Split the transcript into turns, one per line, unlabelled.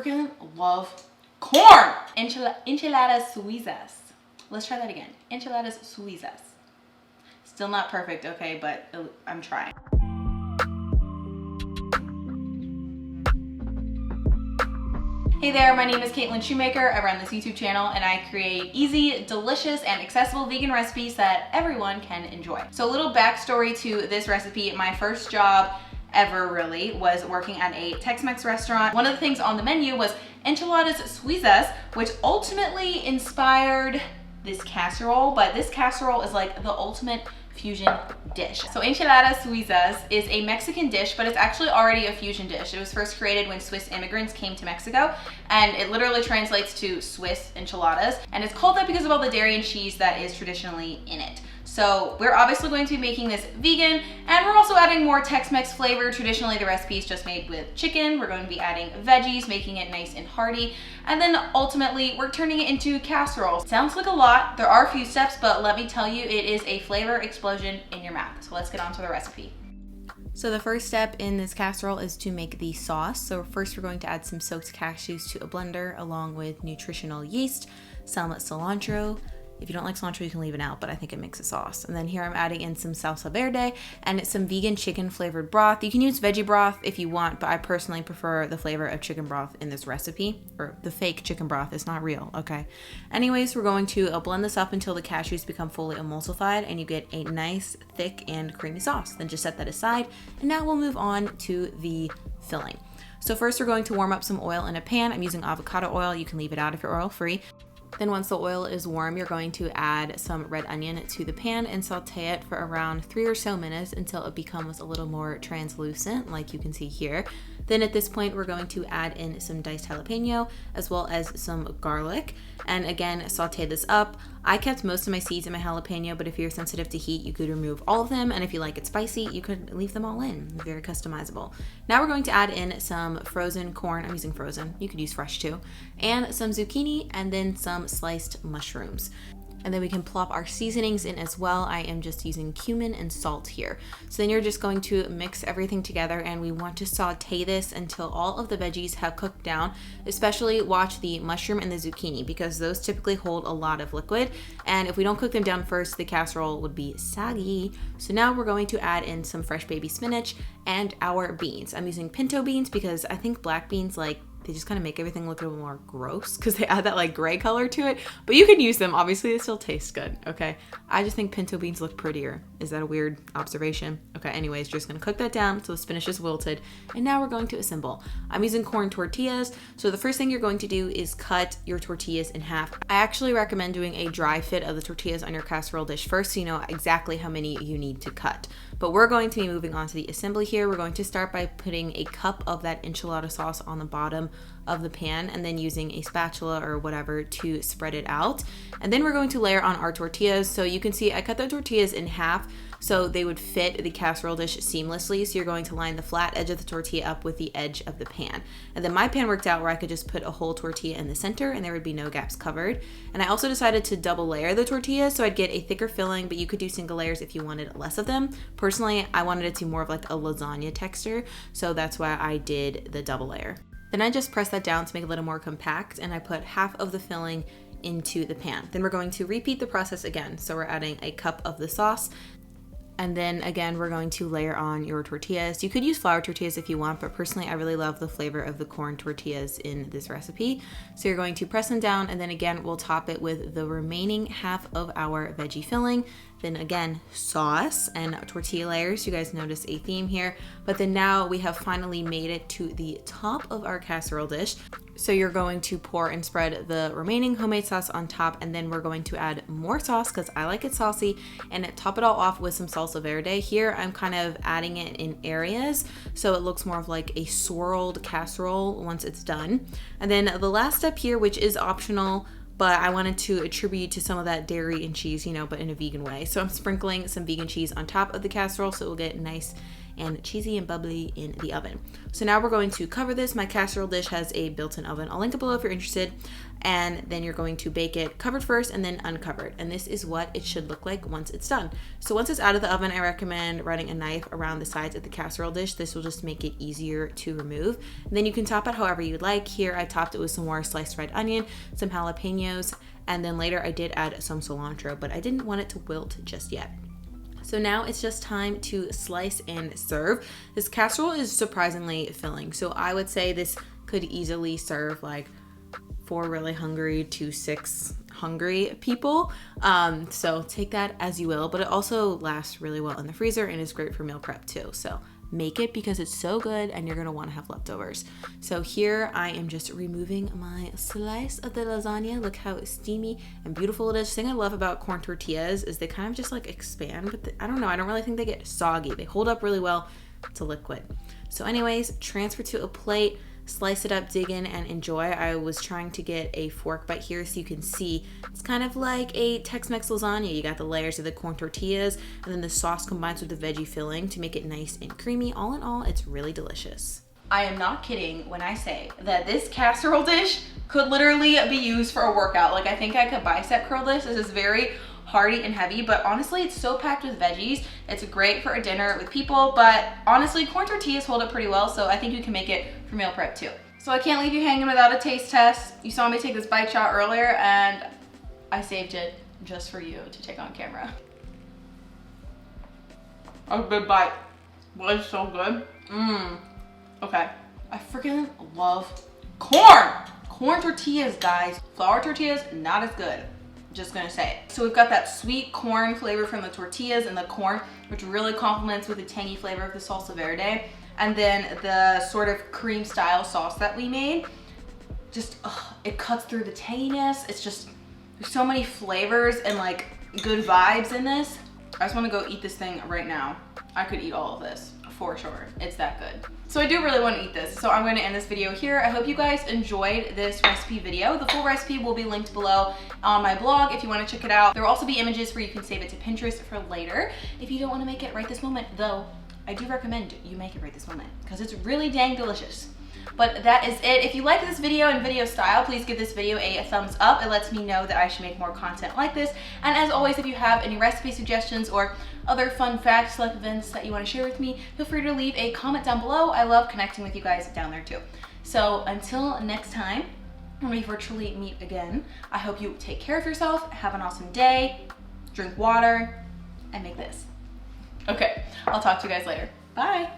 freaking love corn. Enchiladas suizas. Let's try that again. Enchiladas suizas. Still not perfect, okay, but I'm trying. Hey there, my name is Shoemaker. I run this YouTube channel and I create easy, delicious, and accessible vegan recipes that everyone can enjoy. So a little backstory to this recipe. My first job ever really was working at a Tex-Mex restaurant. One of the things on the menu was enchiladas suizas, which ultimately inspired this casserole, but this casserole is like the ultimate fusion dish. So enchiladas suizas is a Mexican dish, but it's actually already a fusion dish. It was first created when Swiss immigrants came to Mexico, and it literally translates to Swiss enchiladas, and it's called that because of all the dairy and cheese that is traditionally in it. So we're obviously going to be making this vegan, and we're also adding more Tex-Mex flavor. Traditionally, the recipe is just made with chicken. We're going to be adding veggies, making it nice and hearty. And then ultimately, we're turning it into casserole. Sounds like a lot. There are a few steps, but let me tell you, it is a flavor explosion in your mouth. So let's get on to the recipe. So the first step in this casserole is to make the sauce. So first we're going to add some soaked cashews to a blender along with nutritional yeast, some cilantro. If you don't like cilantro, you can leave it out, but I think it makes a sauce. And then here I'm adding in some salsa verde and some vegan chicken flavored broth. You can use veggie broth if you want, but I personally prefer the flavor of chicken broth in this recipe, or the fake chicken broth. It's not real, okay? Anyways, we're going to blend this up until the cashews become fully emulsified and you get a nice, thick, and creamy sauce. Then just set that aside, and now we'll move on to the filling. So first we're going to warm up some oil in a pan. I'm using avocado oil. You can leave it out if you're oil free. Then once the oil is warm, you're going to add some red onion to the pan and saute it for around 3 or so minutes until it becomes a little more translucent, like you can see here. Then at this point, we're going to add in some diced jalapeno as well as some garlic. And again, saute this up. I kept most of my seeds in my jalapeno, but if you're sensitive to heat, you could remove all of them. And if you like it spicy, you could leave them all in. Very customizable. Now we're going to add in some frozen corn. I'm using frozen. You could use fresh too. And some zucchini and then some sliced mushrooms. And then we can plop our seasonings in as well. I am just using cumin and salt here. So then you're just going to mix everything together, and we want to saute this until all of the veggies have cooked down. Especially watch the mushroom and the zucchini because those typically hold a lot of liquid. And if we don't cook them down first, the casserole would be soggy. So now we're going to add in some fresh baby spinach and our beans. I'm using pinto beans because I think black beans they just kind of make everything look a little more gross because they add that like gray color to it, but you can use them. Obviously, they still taste good, okay? I just think pinto beans look prettier. Is that a weird observation? Okay, anyways, just gonna cook that down so the spinach is wilted, and now we're going to assemble. I'm using corn tortillas, so the first thing you're going to do is cut your tortillas in half. I actually recommend doing a dry fit of the tortillas on your casserole dish first so you know exactly how many you need to cut. But we're going to be moving on to the assembly here. We're going to start by putting a cup of that enchilada sauce on the bottom of the pan and then using a spatula or whatever to spread it out. And then we're going to layer on our tortillas. So you can see I cut the tortillas in half so they would fit the casserole dish seamlessly. So you're going to line the flat edge of the tortilla up with the edge of the pan. And then my pan worked out where I could just put a whole tortilla in the center and there would be no gaps covered. And I also decided to double layer the tortillas so I'd get a thicker filling, but you could do single layers if you wanted less of them. Personally, I wanted it to be more of like a lasagna texture, so that's why I did the double layer. Then I just pressed that down to make it a little more compact, and I put half of the filling into the pan. Then we're going to repeat the process again. So we're adding a cup of the sauce, and then again, we're going to layer on your tortillas. You could use flour tortillas if you want, but personally, I really love the flavor of the corn tortillas in this recipe. So you're going to press them down, and then again, we'll top it with the remaining half of our veggie filling. Then again, sauce and tortilla layers. You guys notice a theme here. But then now we have finally made it to the top of our casserole dish. So you're going to pour and spread the remaining homemade sauce on top, and then we're going to add more sauce because I like it saucy, and top it all off with some salsa verde. Here I'm kind of adding it in areas so it looks more of like a swirled casserole once it's done. And then the last step here, which is optional, but I wanted to attribute to some of that dairy and cheese, but in a vegan way. So I'm sprinkling some vegan cheese on top of the casserole so it will get nice and cheesy and bubbly in the oven. So now we're going to cover this. My casserole dish has a built-in oven. I'll link it below if you're interested. And then you're going to bake it covered first and then uncovered. And this is what it should look like once it's done. So once it's out of the oven, I recommend running a knife around the sides of the casserole dish. This will just make it easier to remove. And then you can top it however you'd like. Here I topped it with some more sliced red onion, some jalapenos, and then later I did add some cilantro, but I didn't want it to wilt just yet. So now it's just time to slice and serve. This casserole is surprisingly filling. So I would say this could easily serve like 4 really hungry to 6 hungry people. So take that as you will, but it also lasts really well in the freezer and is great for meal prep too. So make it because it's so good and you're gonna wanna have leftovers. So here I am just removing my slice of the lasagna. Look how steamy and beautiful it is. The thing I love about corn tortillas is they kind of just like expand, but I don't know, I don't really think they get soggy. They hold up really well to liquid. So anyways, transfer to a plate, slice it up, dig in, and enjoy. I was trying to get a fork bite here so you can see it's kind of like a Tex-Mex lasagna. You got the layers of the corn tortillas and then the sauce combines with the veggie filling to make it nice and creamy. All in all, it's really delicious. I am not kidding when I say that this casserole dish could literally be used for a workout. Like I think I could bicep curl this. This is very hearty and heavy, but honestly it's so packed with veggies. It's great for a dinner with people, but honestly corn tortillas hold up pretty well, so I think you can make it for meal prep too. So I can't leave you hanging without a taste test. You saw me take this bite shot earlier and I saved it just for you to take on camera. A good bite. Well, it's so good. Okay. I freaking love corn tortillas, guys. Flour tortillas, not as good. Just gonna say it. So we've got that sweet corn flavor from the tortillas and the corn, which really complements with the tangy flavor of the salsa verde. And then the sort of cream style sauce that we made, just, it cuts through the tanginess. It's just, there's so many flavors and like good vibes in this. I just wanna go eat this thing right now. I could eat all of this for sure. It's that good. So I do really want to eat this. So I'm going to end this video here. I hope you guys enjoyed this recipe video. The full recipe will be linked below on my blog if you want to check it out. There will also be images where you can save it to Pinterest for later. If you don't want to make it right this moment, though, I do recommend you make it right this moment because it's really dang delicious. But that is it. If you like this video and video style, please give this video a thumbs up. It lets me know that I should make more content like this. And as always, if you have any recipe suggestions or other fun facts, life events that you want to share with me, feel free to leave a comment down below. I love connecting with you guys down there too. So until next time, when we virtually meet again, I hope you take care of yourself, have an awesome day, drink water, and make this. Okay, I'll talk to you guys later. Bye.